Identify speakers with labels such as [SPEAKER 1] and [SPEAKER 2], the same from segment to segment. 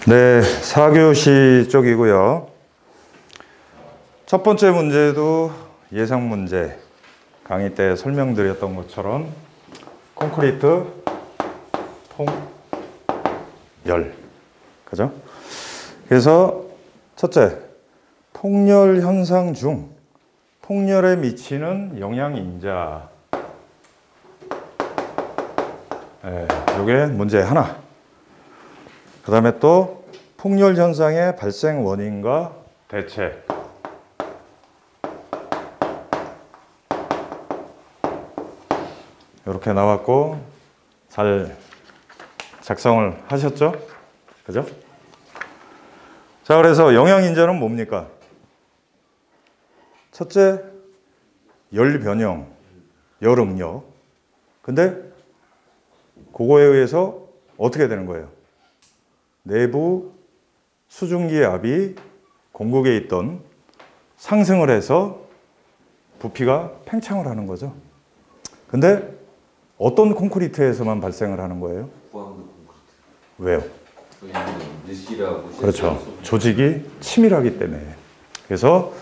[SPEAKER 1] 네, 4교시 쪽이고요. 첫 번째 문제도 예상 문제, 강의 때 설명드렸던 것처럼 콘크리트 통열, 그죠? 그래서 첫째, 통열 현상 중 통열에 미치는 영향인자. 네, 요게 문제 하나. 그 다음에 또 통열 현상의 발생 원인과 대책. 이렇게 나왔고 잘 작성을 하셨죠? 그죠? 자, 그래서 영향인자는 뭡니까? 첫째, 열 변형, 열 응력. 근데 그거에 의해서 어떻게 되는 거예요? 내부 수증기 압이 공국에 있던 상승을 해서 부피가 팽창을 하는 거죠. 근데 어떤 콘크리트에서만 발생을 하는 거예요?
[SPEAKER 2] 고강도 콘크리트.
[SPEAKER 1] 왜요?
[SPEAKER 2] 느끼라고.
[SPEAKER 1] 그렇죠. 조직이 치밀하기 때문에. 그래서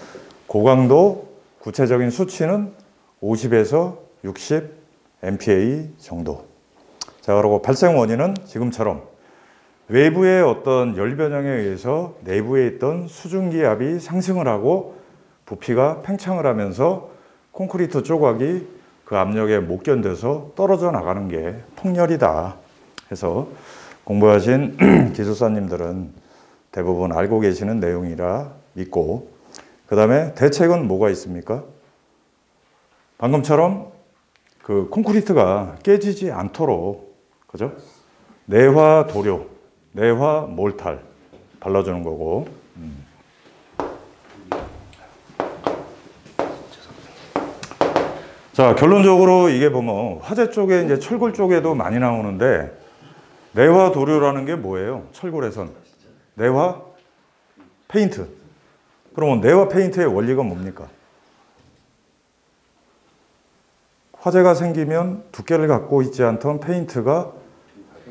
[SPEAKER 1] 고강도 구체적인 수치는 50에서 60 MPa 정도. 자, 그리고 발생 원인은 지금처럼 외부의 어떤 열 변형에 의해서 내부에 있던 수증기 압이 상승을 하고 부피가 팽창을 하면서 콘크리트 조각이 그 압력에 못 견뎌서 떨어져 나가는 게 통열이다. 해서 공부하신 기술사님들은 대부분 알고 계시는 내용이라 믿고, 그 다음에 대책은 뭐가 있습니까? 방금처럼 그 콘크리트가 깨지지 않도록, 그죠? 내화 도료, 내화 몰탈 발라주는 거고. 자, 결론적으로 이게 보면 화재 쪽에 이제 철골 쪽에도 많이 나오는데, 내화 도료라는 게 뭐예요? 철골에선 내화 페인트. 그러면 내화 페인트의 원리가 뭡니까? 화재가 생기면 두께를 갖고 있지 않던 페인트가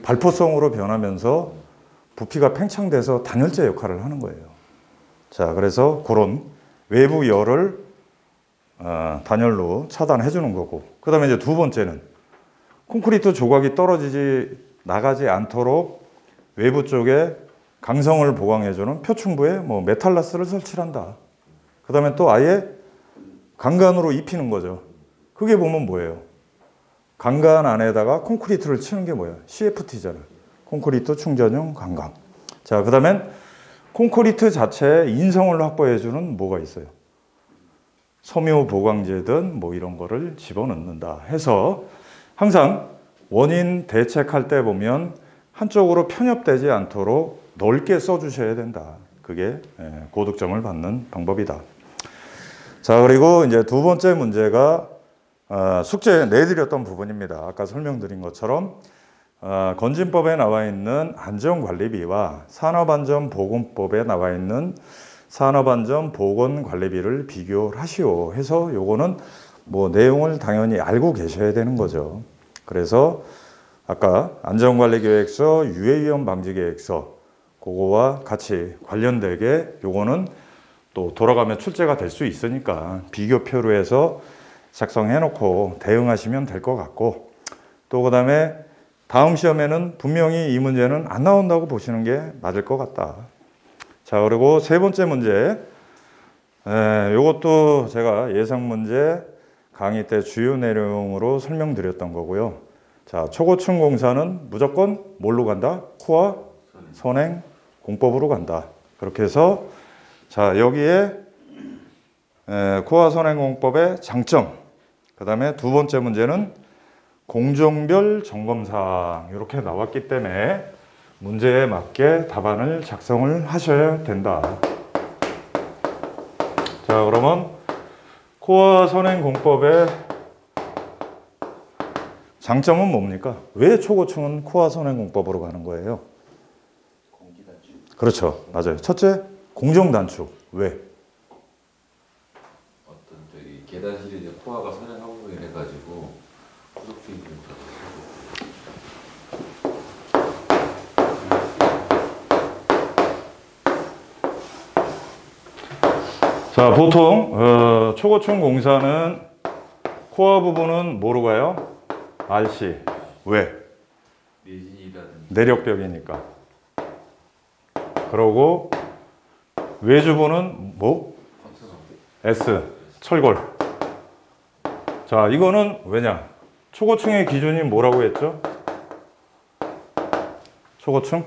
[SPEAKER 1] 발포성으로 변하면서 부피가 팽창돼서 단열재 역할을 하는 거예요. 자, 그래서 그런 외부 열을 단열로 차단해 주는 거고, 그 다음에 이제 두 번째는 콘크리트 조각이 나가지 않도록 외부 쪽에 강성을 보강해 주는 표층부에 뭐 메탈라스를 설치를 한다. 그 다음에 또 아예 강간으로 입히는 거죠. 그게 보면 뭐예요? 강간 안에다가 콘크리트를 치는 게 뭐예요? CFT잖아요. 콘크리트 충전용 강강. 자, 그 다음엔 콘크리트 자체에 인성을 확보해 주는 뭐가 있어요? 섬유 보강제든 뭐 이런 거를 집어넣는다 해서 항상 원인 대책할 때 보면 한쪽으로 편협되지 않도록 넓게 써주셔야 된다. 그게 고득점을 받는 방법이다. 자, 그리고 이제 두 번째 문제가 숙제에 내드렸던 부분입니다. 아까 설명드린 것처럼 건진법에 나와 있는 안전관리비와 산업안전보건법에 나와 있는 산업안전보건관리비를 비교를 하시오 해서 요거는 뭐 내용을 당연히 알고 계셔야 되는 거죠. 그래서 아까 안전관리계획서, 유해위험 방지계획서 그거와 같이 관련되게 요거는 또 돌아가면 출제가 될 수 있으니까 비교표로 해서 작성해 놓고 대응하시면 될 것 같고, 또 그 다음에 다음 시험에는 분명히 이 문제는 안 나온다고 보시는 게 맞을 것 같다. 자, 그리고 세 번째 문제, 요것도 제가 예상 문제 강의 때 주요 내용으로 설명드렸던 거고요. 자, 초고층 공사는 무조건 뭘로 간다? 코어 선행 공법으로 간다. 그렇게 해서 자, 여기에 코어 선행 공법의 장점, 그 다음에 두 번째 문제는 공정별 점검사항 이렇게 나왔기 때문에 문제에 맞게 답안을 작성을 하셔야 된다. 자, 그러면 코어 선행 공법의 장점은 뭡니까? 왜 초고층은 코어 선행 공법으로 가는 거예요?
[SPEAKER 2] 공기 단축.
[SPEAKER 1] 그렇죠, 맞아요. 첫째, 공정 단축. 왜?
[SPEAKER 2] 어떤 저기 계단실에 이제 코어가 선행하고 이래가지고 후속주의 좀
[SPEAKER 1] 자, 보통 초고층 공사는 코어 부분은 뭐로 가요? RC. 왜?
[SPEAKER 2] 내진이라든지
[SPEAKER 1] 내력벽이니까. 그러고 외주부는 뭐? S. 철골. 자, 이거는 왜냐? 초고층의 기준이 뭐라고 했죠? 초고층?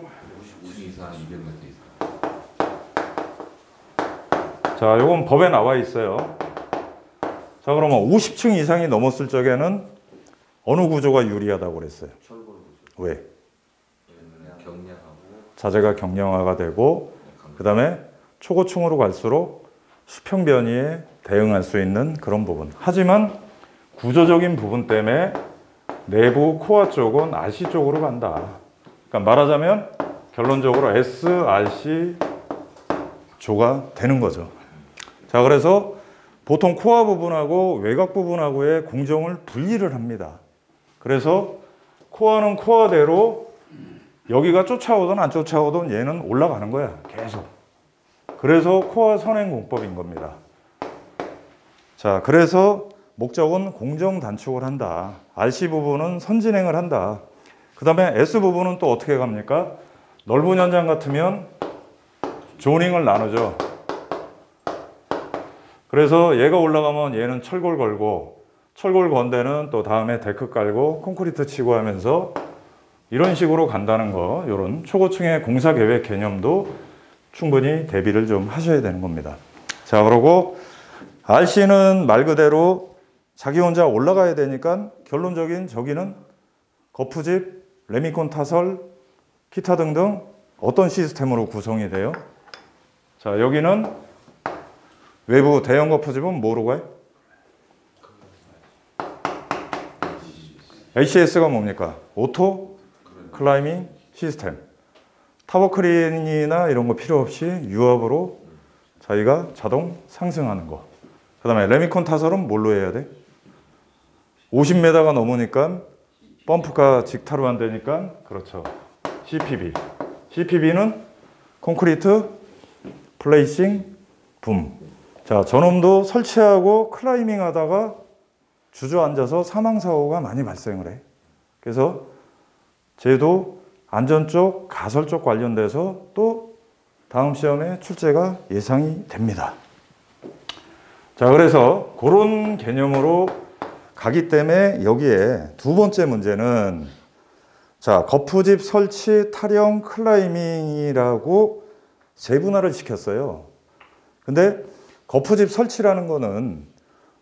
[SPEAKER 2] 50 이상 200m 이상.
[SPEAKER 1] 자, 요건 법에 나와 있어요. 자, 그러면 50층 이상이 넘었을 적에는 어느 구조가 유리하다고 그랬어요?
[SPEAKER 2] 철골 구조.
[SPEAKER 1] 왜?
[SPEAKER 2] 왜냐면 경량하고
[SPEAKER 1] 자재가 경량화가 되고, 그 다음에 초고층으로 갈수록 수평 변이에 대응할 수 있는 그런 부분. 하지만 구조적인 부분 때문에 내부 코어 쪽은 RC 쪽으로 간다. 그러니까 말하자면 결론적으로 SRC 조가 되는 거죠. 자, 그래서 보통 코어 부분하고 외곽 부분하고의 공정을 분리를 합니다. 그래서 코어는 코어대로 여기가 쫓아오든 안 쫓아오든 얘는 올라가는 거야, 계속. 그래서 코어 선행 공법인 겁니다. 자, 그래서 목적은 공정 단축을 한다. RC 부분은 선진행을 한다. 그 다음에 S 부분은 또 어떻게 갑니까? 넓은 현장 같으면 조닝을 나누죠. 그래서 얘가 올라가면 얘는 철골 걸고, 철골 건 데는 또 다음에 데크 깔고 콘크리트 치고 하면서 이런 식으로 간다는 거, 이런 초고층의 공사 계획 개념도 충분히 대비를 좀 하셔야 되는 겁니다. 자, 그리고 RC는 말 그대로 자기 혼자 올라가야 되니까 결론적인 저기는 거푸집, 레미콘 타설, 기타 등등 어떤 시스템으로 구성이 돼요? 자, 여기는 외부 대형 거푸집은 뭐로 가요? ACS가 뭡니까? 오토 클라이밍 시스템. 타워 크레인이나 이런 거 필요 없이 유압으로 자기가 자동 상승하는 거. 그 다음에 레미콘 타설은 뭘로 해야 돼? 50m가 넘으니까 펌프가 직타로 안 되니까, 그렇죠, CPB. CPB는 콘크리트 플레이싱 붐. 자, 저놈도 설치하고 클라이밍 하다가 주저앉아서 사망사고가 많이 발생을 해. 그래서 쟤도 안전 쪽, 가설 쪽 관련돼서 또 다음 시험에 출제가 예상이 됩니다. 자, 그래서 그런 개념으로 가기 때문에 여기에 두 번째 문제는, 자, 거푸집 설치, 타령, 클라이밍이라고 세분화를 시켰어요. 근데 거푸집 설치라는 거는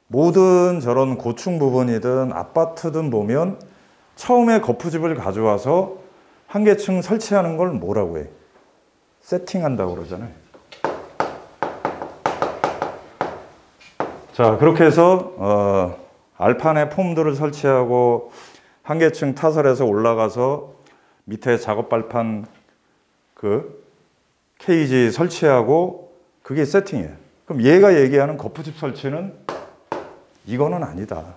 [SPEAKER 1] 모든 저런 고층 부분이든 아파트든 보면 처음에 거푸집을 가져와서 한 개층 설치하는 걸 뭐라고 해? 세팅한다고 그러잖아요. 자, 그렇게 해서 알판에 폼들을 설치하고 한 개층 타설해서 올라가서 밑에 작업 발판 그 케이지 설치하고 그게 세팅이에요. 그럼 얘가 얘기하는 거푸집 설치는 이거는 아니다.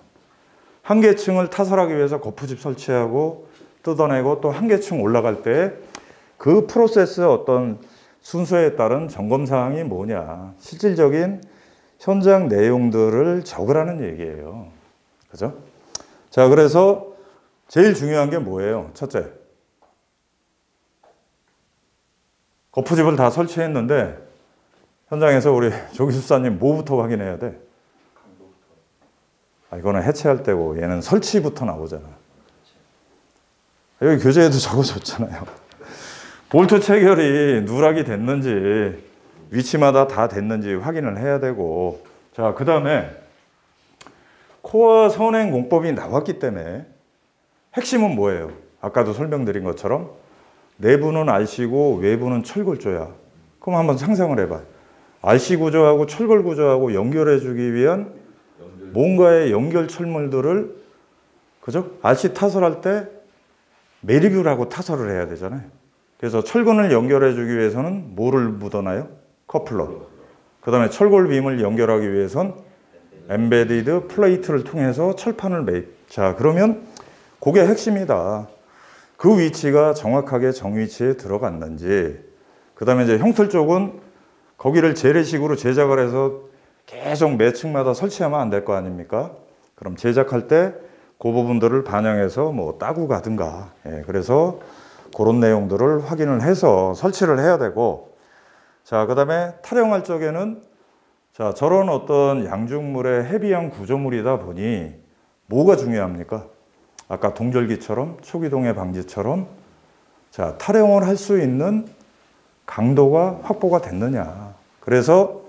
[SPEAKER 1] 한 개층을 타설하기 위해서 거푸집 설치하고 뜯어내고 또 한 개층 올라갈 때 그 프로세스 어떤 순서에 따른 점검 사항이 뭐냐, 실질적인 현장 내용들을 적으라는 얘기예요. 그죠? 자, 그래서 제일 중요한 게 뭐예요? 첫째, 거푸집을 다 설치했는데 현장에서 우리 조기술사님 뭐부터 확인해야 돼? 이거는 해체할 때고 얘는 설치부터 나오잖아. 여기 교재에도 적어줬잖아요. 볼트 체결이 누락이 됐는지 위치마다 다 됐는지 확인을 해야 되고, 자, 그 다음에 코어 선행 공법이 나왔기 때문에 핵심은 뭐예요? 아까도 설명드린 것처럼 내부는 RC고 외부는 철골조야. 그럼 한번 상상을 해봐. RC 구조하고 철골 구조하고 연결해주기 위한 뭔가의 연결 철물들을, 그죠? RC 타설할 때 메리뷰라고 타설을 해야 되잖아요. 그래서 철근을 연결해주기 위해서는 뭐를 묻어놔요? 커플러. 그 다음에 철골 빔을 연결하기 위해선 엠베디드 플레이트를 통해서 철판을 매입. 자, 그러면 그게 핵심이다. 그 위치가 정확하게 정위치에 들어갔는지, 그 다음에 이제 형틀 쪽은 거기를 재래식으로 제작을 해서 계속 매 층마다 설치하면 안 될 거 아닙니까? 그럼 제작할 때 그 부분들을 반영해서 뭐 따고 가든가, 예, 그래서 그런 내용들을 확인을 해서 설치를 해야 되고, 자, 그 다음에 타령할 적에는 자, 저런 어떤 양중물의 헤비한 구조물이다 보니 뭐가 중요합니까? 아까 동절기처럼 초기동해 방지처럼 자, 타령을 할 수 있는 강도가 확보가 됐느냐. 그래서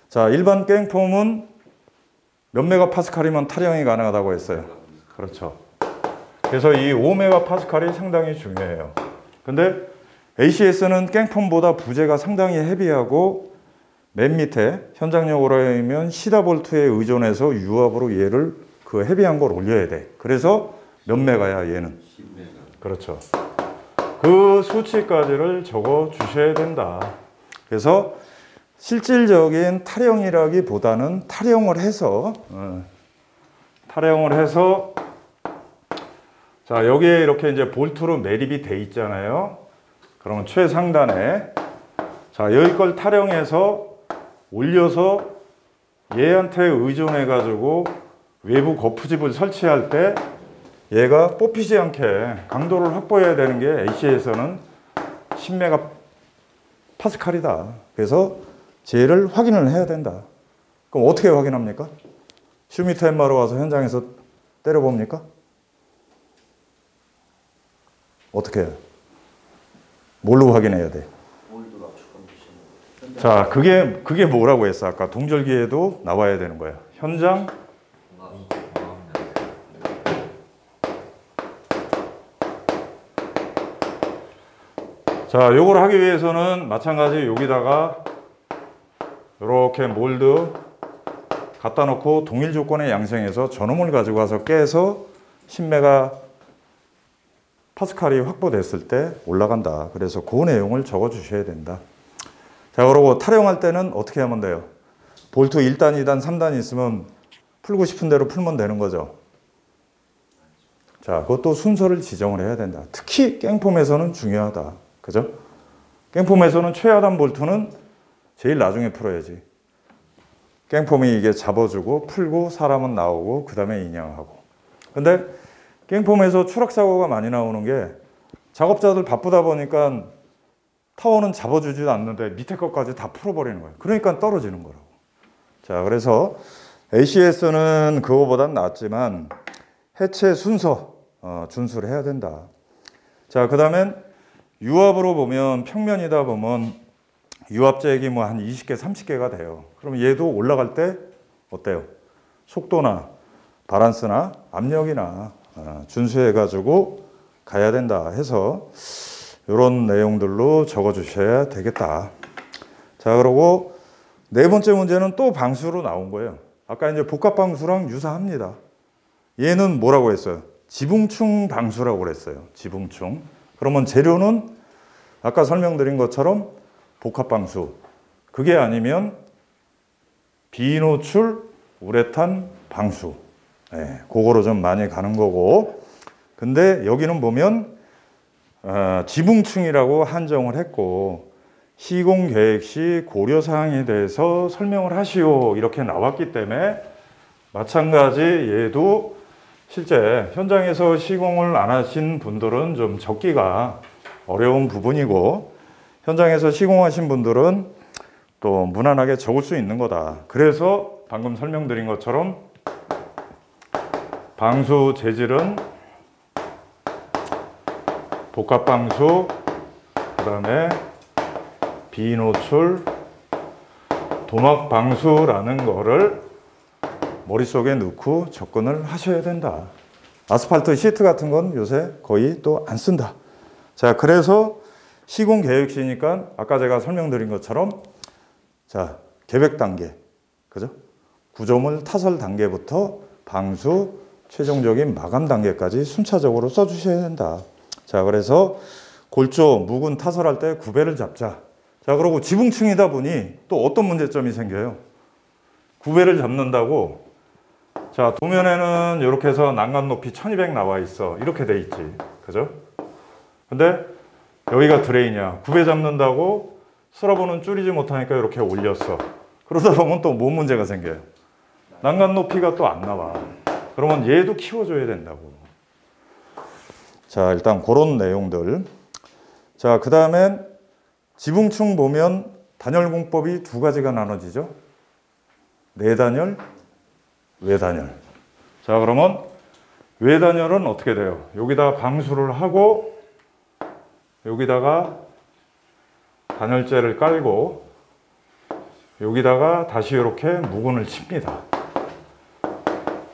[SPEAKER 1] 자, 일반 깽폼은 몇 메가파스칼이면 타령이 가능하다고 했어요. 그렇죠. 그래서 이 5메가파스칼이 상당히 중요해요. 근데 ACS는 깽폼보다 부재가 상당히 헤비하고 맨 밑에 현장용으로 하면 시다볼트에 의존해서 유압으로 얘를 그 헤비한 걸 올려야 돼. 그래서 몇 메가야 얘는?
[SPEAKER 2] 10메가.
[SPEAKER 1] 그렇죠. 그 수치까지를 적어 주셔야 된다. 그래서 실질적인 타령이라기보다는 타령을 해서 자, 여기에 이렇게 이제 볼트로 매립이 돼 있잖아요. 그러면 최상단에 자, 여기 걸 타령해서 올려서 얘한테 의존해 가지고 외부 거푸집을 설치할 때 얘가 뽑히지 않게 강도를 확보해야 되는 게 AC에서는 10메가 파스칼이다. 그래서 쟤를 확인을 해야 된다. 그럼 어떻게 확인합니까? 슈미터 엠마로 와서 현장에서 때려봅니까? 어떻게 해요? 뭘로 확인해야 돼? 자, 그게 뭐라고 했어? 아까 동절기에도 나와야 되는 거야. 현장 자, 요걸 하기 위해서는 마찬가지 여기다가 이렇게 몰드 갖다 놓고 동일 조건의 양생에서 저놈을 가지고 와서 깨서 10메가 파스칼이 확보됐을 때 올라간다. 그래서 그 내용을 적어 주셔야 된다. 자, 그러고 타령할 때는 어떻게 하면 돼요? 볼트 1단, 2단, 3단 있으면 풀고 싶은 대로 풀면 되는 거죠. 자, 그것도 순서를 지정을 해야 된다. 특히 깽폼에서는 중요하다. 그죠? 깽폼에서는 최하단 볼트는 제일 나중에 풀어야지. 깽폼이 이게 잡아주고 풀고 사람은 나오고 그 다음에 인양하고. 근데 깽폼에서 추락사고가 많이 나오는 게 작업자들 바쁘다 보니까 타워는 잡아주지도 않는데 밑에 것까지 다 풀어버리는 거예요. 그러니까 떨어지는 거라고. 자, 그래서 ACS는 그거보단 낫지만 해체 순서 준수를 해야 된다. 자, 그 다음엔 유압으로 보면 평면이다 보면 유압잭이 뭐 한 20개, 30개가 돼요. 그럼 얘도 올라갈 때 어때요? 속도나 바란스나 압력이나 준수해가지고 가야 된다 해서 이런 내용들로 적어주셔야 되겠다. 자, 그리고 네 번째 문제는 또 방수로 나온 거예요. 아까 이제 복합방수랑 유사합니다. 얘는 뭐라고 했어요? 지붕층 방수라고 그랬어요. 지붕층. 그러면 재료는 아까 설명드린 것처럼 복합방수. 그게 아니면 비노출 우레탄 방수. 네, 그거로 좀 많이 가는 거고. 근데 여기는 보면 지붕층이라고 한정을 했고 시공 계획 시 고려 사항에 대해서 설명을 하시오 이렇게 나왔기 때문에 마찬가지 얘도 실제 현장에서 시공을 안 하신 분들은 좀 적기가 어려운 부분이고 현장에서 시공하신 분들은 또 무난하게 적을 수 있는 거다. 그래서 방금 설명드린 것처럼 방수 재질은 복합방수, 그 다음에 비노출, 도막방수라는 거를 머릿속에 넣고 접근을 하셔야 된다. 아스팔트 시트 같은 건 요새 거의 또 안 쓴다. 자, 그래서 시공 계획시니까 아까 제가 설명드린 것처럼 자, 계획 단계, 그죠? 구조물 타설 단계부터 방수, 최종적인 마감 단계까지 순차적으로 써주셔야 된다. 자, 그래서 골조, 묵은 타설할 때 구배를 잡자. 자, 그리고 지붕층이다 보니 또 어떤 문제점이 생겨요? 구배를 잡는다고 자, 도면에는 이렇게 해서 난간 높이 1200 나와 있어. 이렇게 돼 있지. 그죠? 근데 여기가 드레인이야. 구배 잡는다고 스러브는 줄이지 못하니까 이렇게 올렸어. 그러다 보면 또 뭔 문제가 생겨요? 난간 높이가 또 안 나와. 그러면 얘도 키워줘야 된다고. 자, 일단 그런 내용들. 자, 그 다음엔 지붕층 보면 단열 공법이 두 가지가 나눠지죠. 내단열, 외단열. 자, 그러면 외단열은 어떻게 돼요? 여기다가 방수를 하고 여기다가 단열재를 깔고 여기다가 다시 이렇게 묵은을 칩니다.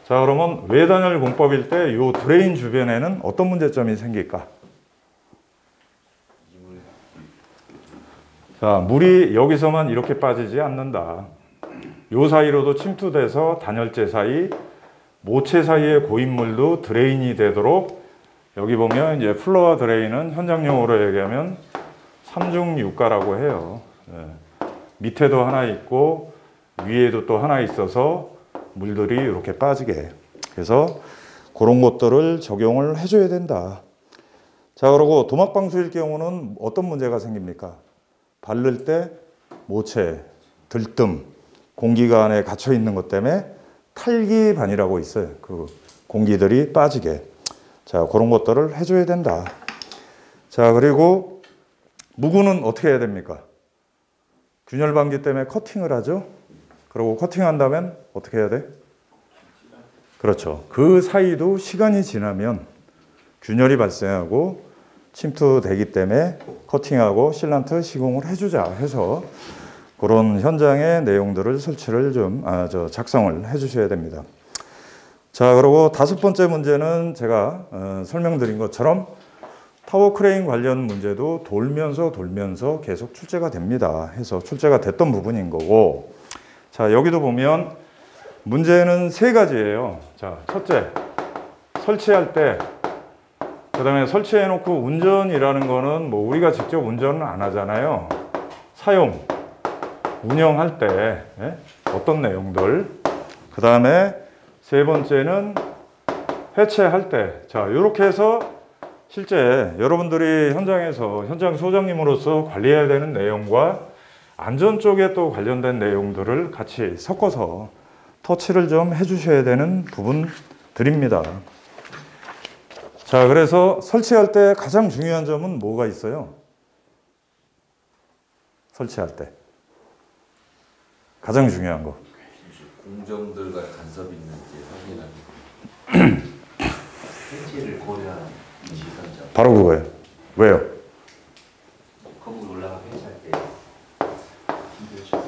[SPEAKER 1] 자, 그러면 외단열 공법일 때 이 드레인 주변에는 어떤 문제점이 생길까? 자, 물이 여기서만 이렇게 빠지지 않는다. 요 사이로도 침투돼서 단열재 사이, 모체 사이의 고인물도 드레인이 되도록 여기 보면 이제 플로어 드레인은 현장용어로 얘기하면 삼중유가라고 해요. 네. 밑에도 하나 있고 위에도 또 하나 있어서 물들이 이렇게 빠지게. 그래서 그런 것들을 적용을 해줘야 된다. 자, 그리고 도막방수일 경우는 어떤 문제가 생깁니까? 바를 때 모체, 들뜸, 공기가 안에 갇혀 있는 것 때문에 탈기반이라고 있어요. 그 공기들이 빠지게. 자, 그런 것들을 해줘야 된다. 자, 그리고 묵은은 어떻게 해야 됩니까? 균열방지 때문에 커팅을 하죠. 그리고 커팅한다면 어떻게 해야 돼? 그렇죠. 그 사이도 시간이 지나면 균열이 발생하고 침투되기 때문에 커팅하고 실란트 시공을 해주자 해서 그런 현장의 내용들을 설치를 좀 작성을 해주셔야 됩니다. 자, 그리고 다섯 번째 문제는 제가 설명드린 것처럼 타워 크레인 관련 문제도 돌면서 계속 출제가 됩니다. 해서 출제가 됐던 부분인 거고, 자, 여기도 보면 문제는 세 가지예요. 자, 첫째, 설치할 때, 그 다음에 설치해 놓고 운전이라는 거는 뭐 우리가 직접 운전은 안 하잖아요. 사용, 운영할 때 어떤 내용들, 그 다음에 세 번째는 해체할 때. 자, 이렇게 해서 실제 여러분들이 현장에서 현장 소장님으로서 관리해야 되는 내용과 안전 쪽에 또 관련된 내용들을 같이 섞어서 터치를 좀 해주셔야 되는 부분들입니다. 자, 그래서 설치할 때 가장 중요한 점은 뭐가 있어요? 설치할 때 가장 중요한 거.
[SPEAKER 2] 공정들과 간섭이 있는지 확인하는 거.
[SPEAKER 3] 해체를 고려한 지선점.
[SPEAKER 1] 바로 그거예요. 왜요?
[SPEAKER 3] 건물 올라가서 해체할 때 힘들죠.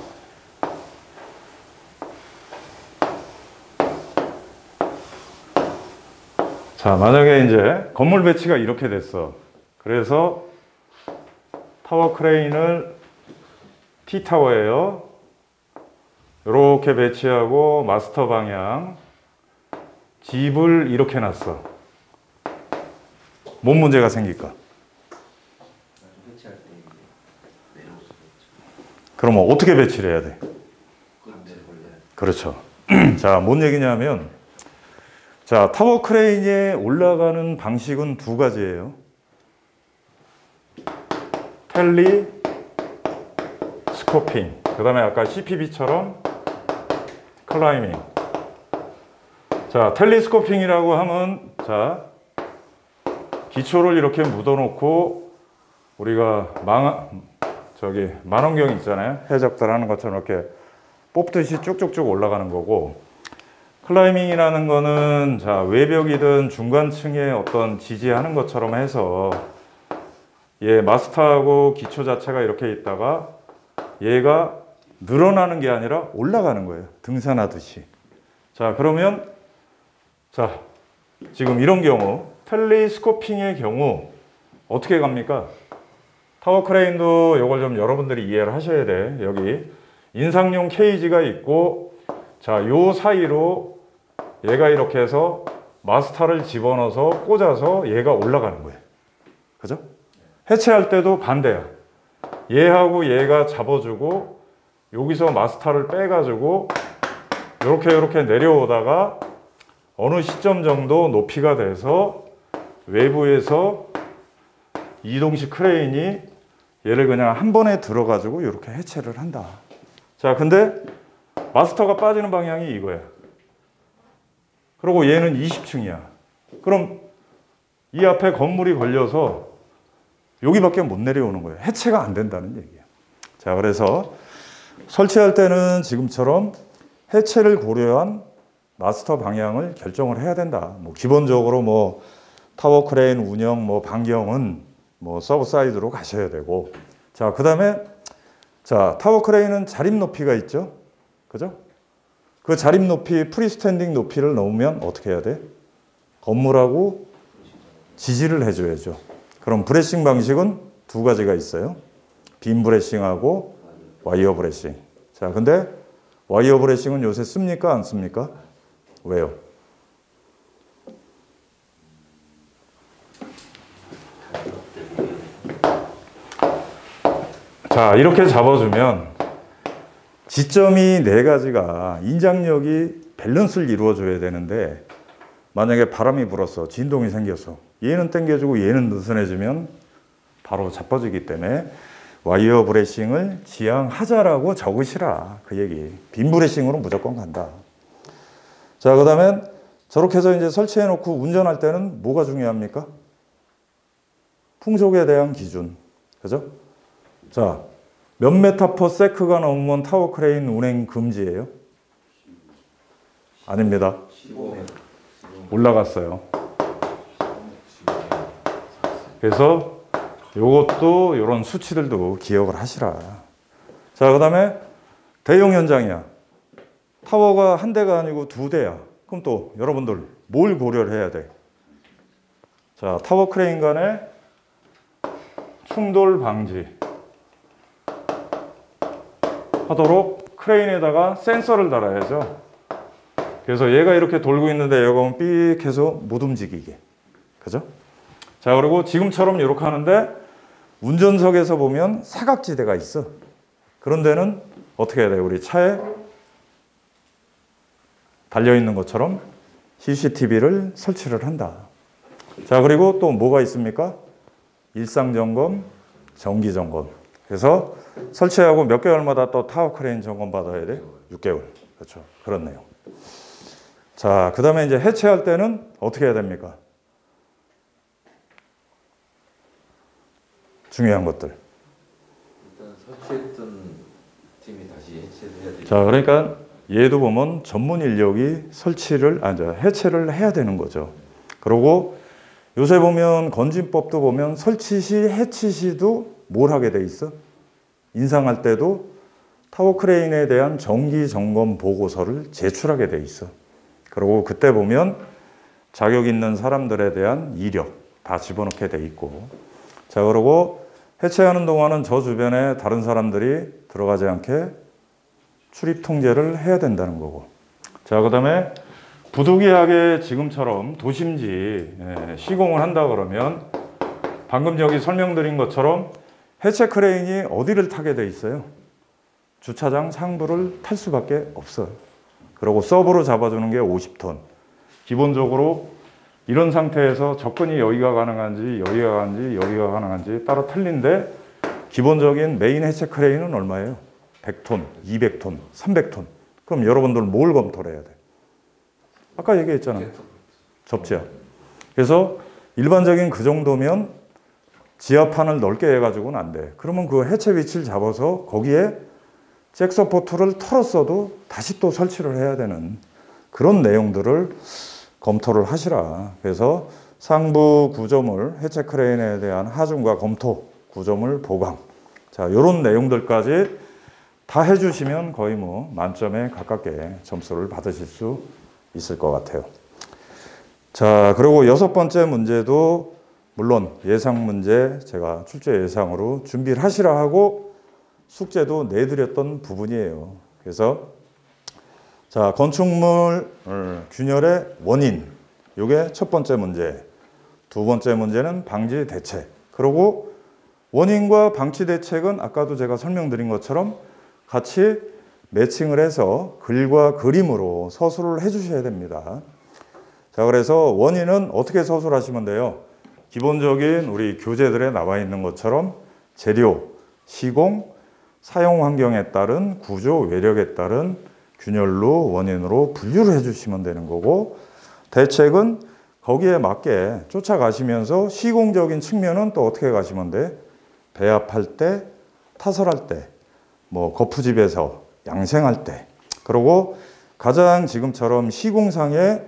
[SPEAKER 1] 자, 만약에 이제 건물 배치가 이렇게 됐어. 그래서 타워 크레인을 T타워예요. 이렇게 배치하고 마스터 방향 집을 이렇게 놨어. 뭔 문제가 생길까?
[SPEAKER 3] 해체할 때 이제 내려올 수도 있죠.
[SPEAKER 1] 그러면 어떻게 배치를 해야 돼?
[SPEAKER 3] 반대로 걸려야
[SPEAKER 1] 그렇죠. 자, 뭔 얘기냐면, 자, 타워 크레인에 올라가는 방식은 두 가지예요. 텔리 스코핑, 그 다음에 아까 CPB처럼 클라이밍. 자, 텔리스코핑이라고 하면, 자, 기초를 이렇게 묻어놓고 우리가 만원경 있잖아요. 해적들 하는 것처럼 이렇게 뽑듯이 쭉쭉쭉 올라가는 거고, 클라이밍이라는 거는 자, 외벽이든 중간층에 어떤 지지하는 것처럼 해서 얘 마스터하고 기초 자체가 이렇게 있다가 얘가 늘어나는 게 아니라 올라가는 거예요. 등산하듯이. 자, 그러면 자, 지금 이런 경우 텔리스코핑의 경우 어떻게 갑니까? 타워 크레인도 이걸 좀 여러분들이 이해를 하셔야 돼. 여기 인상용 케이지가 있고, 자, 요 사이로 얘가 이렇게 해서 마스터를 집어넣어서 꽂아서 얘가 올라가는 거예요. 그죠? 해체할 때도 반대야. 얘하고 얘가 잡아주고 여기서 마스터를 빼가지고 이렇게 내려오다가 어느 시점 정도 높이가 돼서 외부에서 이동식 크레인이 얘를 그냥 한 번에 들어가지고 이렇게 해체를 한다. 자, 근데 마스터가 빠지는 방향이 이거야. 그리고 얘는 20층이야. 그럼 이 앞에 건물이 걸려서 여기밖에 못 내려오는 거예요. 해체가 안 된다는 얘기야. 자, 그래서 설치할 때는 지금처럼 해체를 고려한 마스터 방향을 결정을 해야 된다. 뭐 기본적으로 뭐 타워 크레인 운영 뭐 반경은 뭐 서브 사이드로 가셔야 되고, 자, 그다음에 자, 타워 크레인은 자립 높이가 있죠. 그죠? 그 자립 높이, 프리스탠딩 높이를 넘으면 어떻게 해야 돼? 건물하고 지지를 해줘야죠. 그럼 브레싱 방식은 두 가지가 있어요. 빔 브레싱하고 와이어 브레싱. 자, 근데 와이어 브레싱은 요새 씁니까? 안 씁니까? 왜요? 자, 이렇게 잡아주면 지점이 네 가지가 인장력이 밸런스를 이루어줘야 되는데, 만약에 바람이 불어서 진동이 생겨서 얘는 당겨주고 얘는 느슨해지면 바로 자빠지기 때문에 와이어 브레싱을 지향하자라고 적으시라, 그 얘기. 빔 브레싱으로 무조건 간다. 자, 그 다음에 저렇게 해서 이제 설치해 놓고 운전할 때는 뭐가 중요합니까? 풍속에 대한 기준. 그죠? 자, 몇 메타 퍼 세크가 넘으면 타워 크레인 운행 금지예요? 아닙니다.
[SPEAKER 2] 15m.
[SPEAKER 1] 올라갔어요. 그래서 요것도 이런 수치들도 기억을 하시라. 자, 그 다음에 대형 현장이야. 타워가 한 대가 아니고 두 대야. 그럼 또 여러분들 뭘 고려를 해야 돼? 자, 타워 크레인 간의 충돌 방지 하도록 크레인에다가 센서를 달아야죠. 그래서 얘가 이렇게 돌고 있는데 얘가 오면 삑 해서 못 움직이게. 그죠? 자, 그리고 지금처럼 이렇게 하는데 운전석에서 보면 사각지대가 있어. 그런 데는 어떻게 해야 돼요? 우리 차에 달려있는 것처럼 CCTV를 설치를 한다. 자, 그리고 또 뭐가 있습니까? 일상점검, 정기점검. 그래서 설치하고 몇 개월마다 또 타워 크레인 점검 받아야 돼? 6개월. 그렇죠. 그렇네요. 자, 그 다음에 이제 해체할 때는 어떻게 해야 됩니까? 중요한 것들.
[SPEAKER 2] 일단 설치했던 팀이 다시 해체를 해야 되죠.
[SPEAKER 1] 자, 그러니까 얘도 보면 전문 인력이 해체를 해야 되는 거죠. 그리고 요새 보면 건진법도 보면 설치 시, 해치 시도 뭘 하게 돼 있어? 인상할 때도 타워 크레인에 대한 정기 점검 보고서를 제출하게 돼 있어. 그리고 그때 보면 자격 있는 사람들에 대한 이력 다 집어넣게 돼 있고. 자, 그리고 해체하는 동안은 저 주변에 다른 사람들이 들어가지 않게 출입 통제를 해야 된다는 거고. 자, 그 다음에 부득이하게 지금처럼 도심지 시공을 한다 그러면 방금 여기 설명드린 것처럼 해체 크레인이 어디를 타게 돼 있어요? 주차장 상부를 탈 수밖에 없어요. 그리고 서브로 잡아주는 게 50톤. 기본적으로 이런 상태에서 접근이 여기가 가능한지 여기가 가능한지 따로 틀린데, 기본적인 메인 해체 크레인은 얼마예요? 100톤, 200톤, 300톤. 그럼 여러분들 뭘 검토를 해야 돼? 아까 얘기했잖아요. 접지압. 그래서 일반적인 그 정도면 지하판을 넓게 해가지고는 안 돼. 그러면 그 해체 위치를 잡아서 거기에 잭 서포트를 털었어도 다시 또 설치를 해야 되는 그런 내용들을 검토를 하시라. 그래서 상부 구조물, 해체 크레인에 대한 하중과 검토, 구조물 보강. 자, 요런 내용들까지 다 해주시면 거의 뭐 만점에 가깝게 점수를 받으실 수 있을 것 같아요. 자, 그리고 6번째 문제도 물론 예상 문제 제가 출제 예상으로 준비를 하시라 하고 숙제도 내드렸던 부분이에요. 그래서 자, 건축물 균열의 원인, 이게 첫 번째 문제. 두 번째 문제는 방지 대책. 그리고 원인과 방치 대책은 아까도 제가 설명드린 것처럼 같이 매칭을 해서 글과 그림으로 서술을 해주셔야 됩니다. 자, 그래서 원인은 어떻게 서술하시면 돼요? 기본적인 우리 교재들에 나와 있는 것처럼 재료, 시공, 사용 환경에 따른 구조 외력에 따른 균열로 원인으로 분류를 해주시면 되는 거고, 대책은 거기에 맞게 쫓아가시면서 시공적인 측면은 또 어떻게 가시면 돼? 배합할 때, 타설할 때, 뭐 거푸집에서 양생할 때, 그리고 가장 지금처럼 시공상의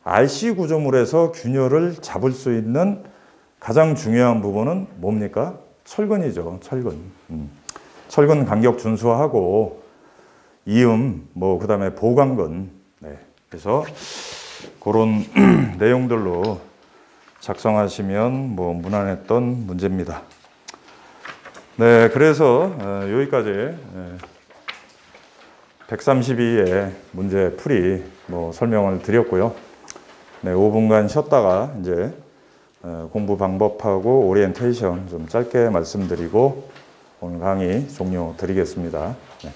[SPEAKER 1] RC 구조물에서 균열을 잡을 수 있는 가장 중요한 부분은 뭡니까? 철근이죠. 철근. 철근 간격 준수하고 이음, 뭐 그다음에 보강근. 네. 그래서 그런 내용들로 작성하시면 뭐 무난했던 문제입니다. 네, 그래서 여기까지 132의 문제 풀이 뭐 설명을 드렸고요. 네, 5분간 쉬었다가 이제 공부 방법하고 오리엔테이션 좀 짧게 말씀드리고 오늘 강의 종료 드리겠습니다. 네.